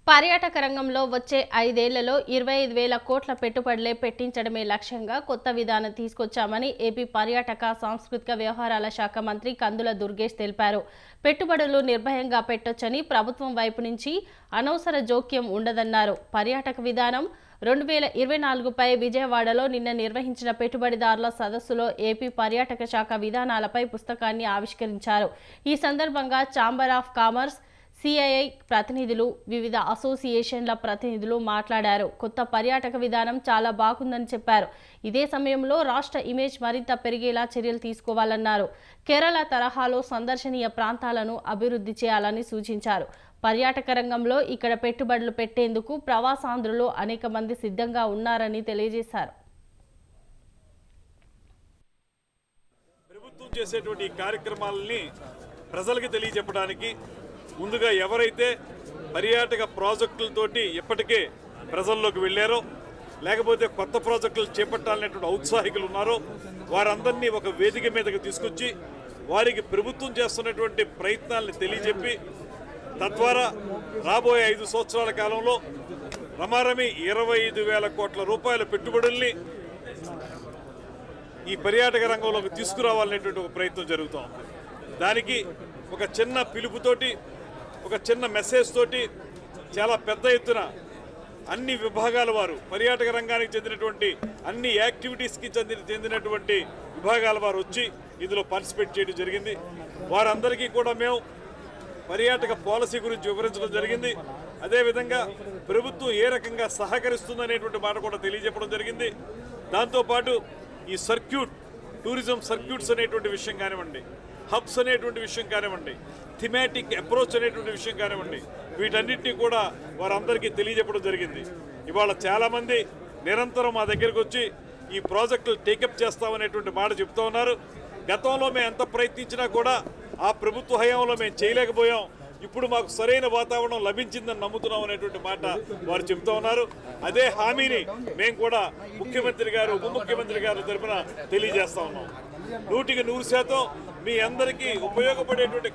పర్యాటక రంగంలో వచ్చే 5 ఏళ్లలో 25,000 కోట్ల పెట్టుబడులే పెట్టించడమే లక్ష్యంగా కొత్త విధానం తీసుకొచ్చామని ఏపీ పర్యాటక సాంస్కృతిక వ్యవహారాల శాఖ మంత్రి కందుల దుర్గేష్ తెలిపారు. పెట్టుబడులు నిర్భయంగా పెట్టొచ్చని ప్రభుత్వం వైపు నుంచి అనవసర జోక్యం ఉండదన్నారు. పర్యాటక విధానం 2024పై విజయవాడలో నిన్న నిర్వహించిన పెట్టుబడిదారుల సదస్సులో ఏపీ పర్యాటక శాఖ విధానాలపై పుస్తకాన్ని ఆవిష్కరించారు. ఈ సందర్భంగా ఛాంబర్ ఆఫ్ కామర్స్, సిఐఐ ప్రతినిధులు, వివిధ అసోసియేషన్ల ప్రతినిధులు మాట్లాడారు. కొత్త పర్యాటక విధానం చాలా బాగుందని చెప్పారు. ఇదే సమయంలో రాష్ట్ర ఇమేజ్ మరింత పెరిగేలా చర్యలు తీసుకోవాలన్నారు. కేరళ తరహాలో సందర్శనీయ ప్రాంతాలను అభివృద్ధి చేయాలని సూచించారు. పర్యాటక రంగంలో ఇక్కడ పెట్టుబడులు పెట్టేందుకు ప్రవాసాంధ్రులు అనేక మంది సిద్ధంగా ఉన్నారని తెలియజేశారు. ప్రభుత్వం చేసేటువంటి కార్యక్రమాలని ప్రజలకు తెలియజెప్పడానికి ముందుగా ఎవరైతే పర్యాటక ప్రాజెక్టులతోటి ఇప్పటికే ప్రజల్లోకి వెళ్ళారో, లేకపోతే కొత్త ప్రాజెక్టులు చేపట్టాలనేటువంటి ఔత్సాహికులు ఉన్నారో వారందరినీ ఒక వేదిక మీదకి తీసుకొచ్చి వారికి ప్రభుత్వం చేస్తున్నటువంటి ప్రయత్నాలను తెలియజెప్పి తద్వారా రాబోయే 5 సంవత్సరాల కాలంలో రమారమి 25,000 కోట్ల రూపాయల పెట్టుబడుల్ని ఈ పర్యాటక రంగంలోకి తీసుకురావాలనేటువంటి ఒక ప్రయత్నం జరుగుతూ ఉంది. దానికి ఒక చిన్న పిలుపుతోటి, ఒక చిన్న మెసేజ్ తోటి చాలా పెద్ద ఎత్తున అన్ని విభాగాల వారు, పర్యాటక రంగానికి చెందినటువంటి అన్ని యాక్టివిటీస్కి చెందినటువంటి విభాగాల వారు వచ్చి ఇందులో పార్టిసిపేట్ చేయడం జరిగింది. వారందరికీ కూడా మేము పర్యాటక పాలసీ గురించి వివరించడం జరిగింది. అదేవిధంగా ప్రభుత్వం ఏ రకంగా సహకరిస్తుందనేటువంటి మాట కూడా తెలియజెప్పడం జరిగింది. దాంతోపాటు ఈ టూరిజం సర్క్యూట్స్ అనేటువంటి విషయం కానివ్వండి, హబ్స్ అనేటువంటి విషయం కానివ్వండి, థిమాటిక్ అప్రోచ్ అనేటువంటి విషయం కానివ్వండి, వీటన్నిటినీ కూడా వారందరికీ తెలియజెప్పడం జరిగింది. ఇవాళ చాలామంది నిరంతరం మా దగ్గరికి వచ్చి ఈ ప్రాజెక్టులు టేకప్ చేస్తామనేటువంటి మాట చెప్తూ ఉన్నారు. గతంలో మేము ఎంత ప్రయత్నించినా కూడా ఆ ప్రభుత్వ హయాంలో మేము చేయలేకపోయాం, ఇప్పుడు మాకు సరైన వాతావరణం లభించిందని నమ్ముతున్నాం అనేటువంటి మాట వారు చెప్తూ ఉన్నారు. అదే హామీని మేము కూడా ముఖ్యమంత్రి గారు, ఉప ముఖ్యమంత్రి గారు తరఫున తెలియజేస్తా ఉన్నాం. 100% మీ అందరికీ ఉపయోగపడేటువంటి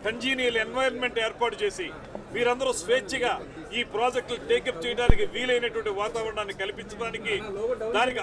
కంజీనియల్ ఎన్వైరన్మెంట్ ఏర్పాటు చేసి మీరందరూ స్వేచ్ఛగా ఈ ప్రాజెక్టులు టేకప్ చేయడానికి వీలైనటువంటి వాతావరణాన్ని కల్పించడానికి దానికి